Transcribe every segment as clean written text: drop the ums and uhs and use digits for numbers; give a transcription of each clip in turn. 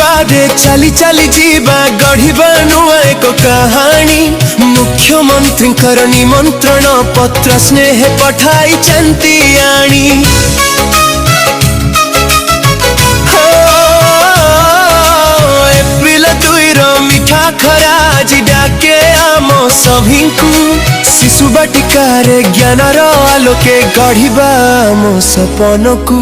रे चली चली जीवा गढ़िबा नुआ एक कहानी। मुख्यमंत्री निमंत्रण पत्र स्नेह पठाई चंती आनी। एप्रिल 2 मिठा खरा आज डाके आम सभी को। शिशु बाटिकार ज्ञानर आलोके गढ़िबा आम सपन को।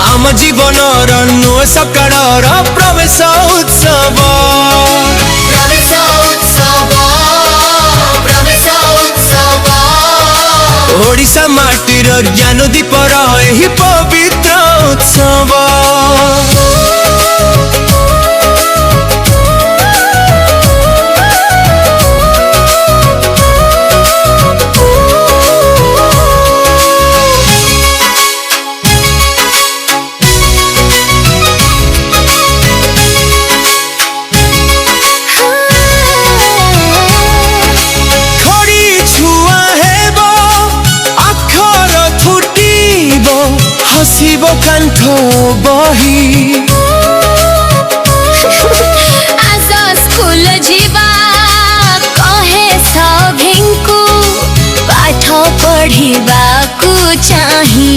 आम जीवनर नुआ सकाळर प्रवेश उत्सव। ओडिशा माटीर ज्ञान दीपर एही पवित्र उत्सव। हसीबो कंठ बही आज स्कूल जीवा कहे सभिंकु पाठ पढ़िबा को चाही।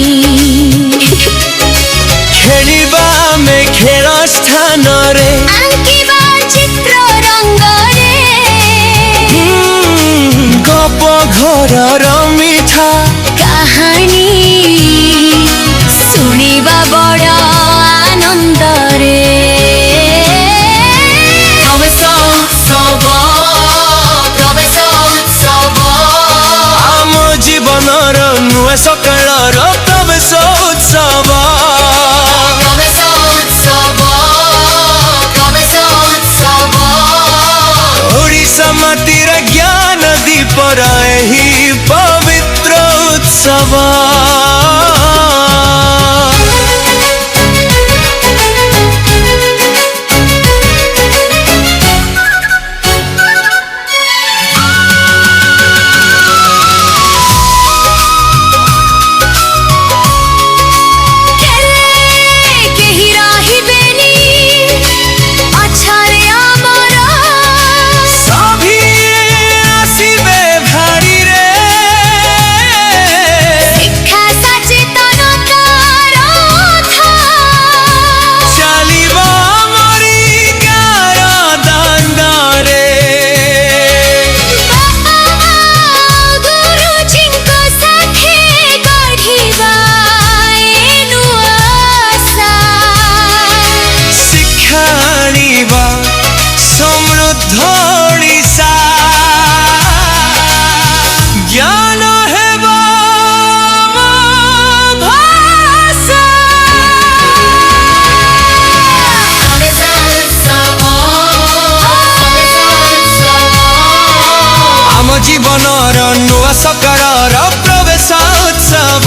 खेलिबा में खेल स्थान रे आंकिबा चित्र रंग रे। गप घर मिठा कहानी सुनिबा बड़ आनंद रे। प्रवेश उत्सव प्रवेश उत्सव। आम जीवनर नुआ सकाळर प्रवेश उत्सव। प्रवेश उत्सव प्रवेश उत्सव। ओडिशा माटीर ज्ञान दीपर एही पवित्र उत्सव। ओडिशा ज्ञान हेबा भाषा। आम जीवनर नुआ सकाळर प्रवेश उत्सव।